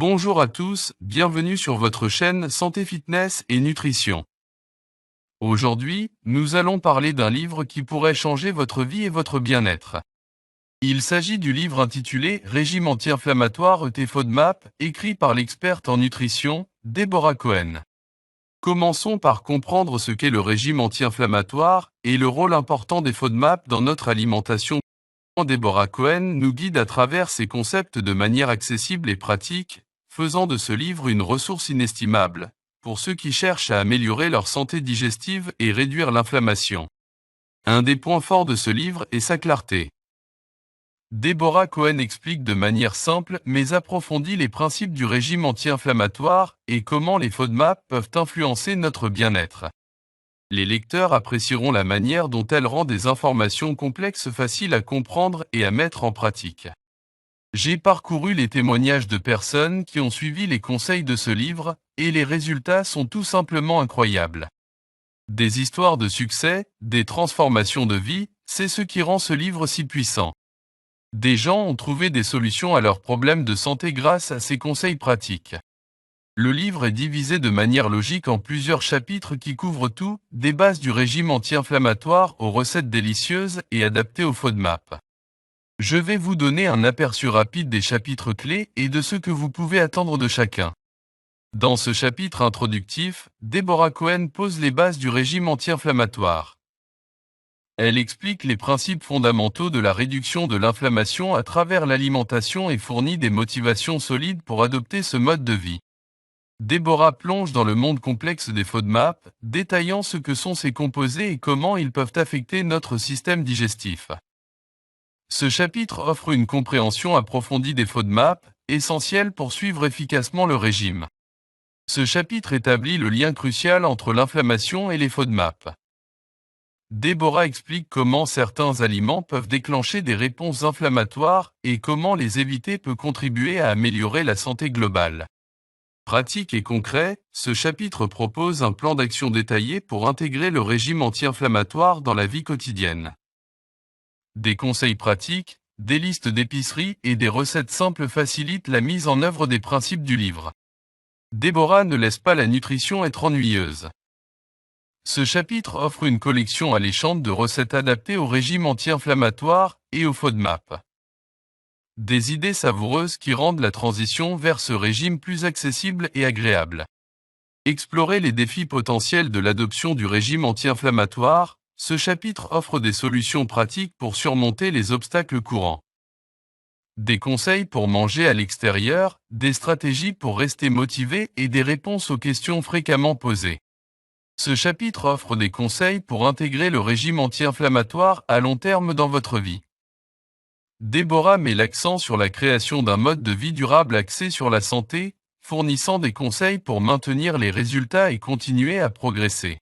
Bonjour à tous, bienvenue sur votre chaîne Santé Fitness et Nutrition. Aujourd'hui, nous allons parler d'un livre qui pourrait changer votre vie et votre bien-être. Il s'agit du livre intitulé Régime anti-inflammatoire et FODMAP, écrit par l'experte en nutrition, Deborah Cohen. Commençons par comprendre ce qu'est le régime anti-inflammatoire et le rôle important des FODMAP dans notre alimentation. Deborah Cohen nous guide à travers ces concepts de manière accessible et pratique, faisant de ce livre une ressource inestimable pour ceux qui cherchent à améliorer leur santé digestive et réduire l'inflammation. Un des points forts de ce livre est sa clarté. Deborah Cohen explique de manière simple mais approfondie les principes du régime anti-inflammatoire et comment les FODMAP peuvent influencer notre bien-être. Les lecteurs apprécieront la manière dont elle rend des informations complexes faciles à comprendre et à mettre en pratique. J'ai parcouru les témoignages de personnes qui ont suivi les conseils de ce livre, et les résultats sont tout simplement incroyables. Des histoires de succès, des transformations de vie, c'est ce qui rend ce livre si puissant. Des gens ont trouvé des solutions à leurs problèmes de santé grâce à ces conseils pratiques. Le livre est divisé de manière logique en plusieurs chapitres qui couvrent tout, des bases du régime anti-inflammatoire aux recettes délicieuses et adaptées aux FODMAP. Je vais vous donner un aperçu rapide des chapitres clés et de ce que vous pouvez attendre de chacun. Dans ce chapitre introductif, Deborah Cohen pose les bases du régime anti-inflammatoire. Elle explique les principes fondamentaux de la réduction de l'inflammation à travers l'alimentation et fournit des motivations solides pour adopter ce mode de vie. Deborah plonge dans le monde complexe des FODMAP, détaillant ce que sont ces composés et comment ils peuvent affecter notre système digestif. Ce chapitre offre une compréhension approfondie des FODMAP, essentielle pour suivre efficacement le régime. Ce chapitre établit le lien crucial entre l'inflammation et les FODMAP. Deborah explique comment certains aliments peuvent déclencher des réponses inflammatoires et comment les éviter peut contribuer à améliorer la santé globale. Pratique et concret, ce chapitre propose un plan d'action détaillé pour intégrer le régime anti-inflammatoire dans la vie quotidienne. Des conseils pratiques, des listes d'épicerie et des recettes simples facilitent la mise en œuvre des principes du livre. Deborah ne laisse pas la nutrition être ennuyeuse. Ce chapitre offre une collection alléchante de recettes adaptées au régime anti-inflammatoire et au FODMAP. Des idées savoureuses qui rendent la transition vers ce régime plus accessible et agréable. Explorer les défis potentiels de l'adoption du régime anti-inflammatoire, ce chapitre offre des solutions pratiques pour surmonter les obstacles courants. Des conseils pour manger à l'extérieur, des stratégies pour rester motivé et des réponses aux questions fréquemment posées. Ce chapitre offre des conseils pour intégrer le régime anti-inflammatoire à long terme dans votre vie. Deborah met l'accent sur la création d'un mode de vie durable axé sur la santé, fournissant des conseils pour maintenir les résultats et continuer à progresser.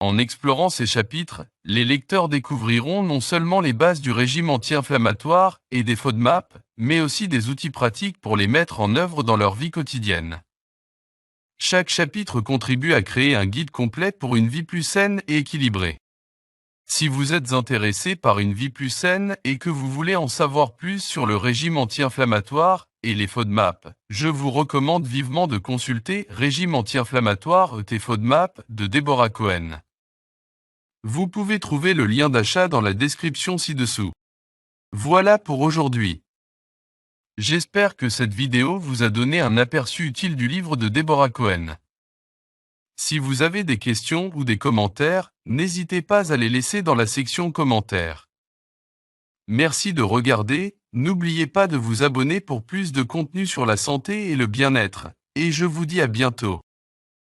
En explorant ces chapitres, les lecteurs découvriront non seulement les bases du régime anti-inflammatoire et des FODMAP, mais aussi des outils pratiques pour les mettre en œuvre dans leur vie quotidienne. Chaque chapitre contribue à créer un guide complet pour une vie plus saine et équilibrée. Si vous êtes intéressé par une vie plus saine et que vous voulez en savoir plus sur le régime anti-inflammatoire et les FODMAP, je vous recommande vivement de consulter Régime anti-inflammatoire et FODMAP de Deborah Cohen. Vous pouvez trouver le lien d'achat dans la description ci-dessous. Voilà pour aujourd'hui. J'espère que cette vidéo vous a donné un aperçu utile du livre de Deborah Cohen. Si vous avez des questions ou des commentaires, n'hésitez pas à les laisser dans la section commentaires. Merci de regarder, n'oubliez pas de vous abonner pour plus de contenu sur la santé et le bien-être, et je vous dis à bientôt.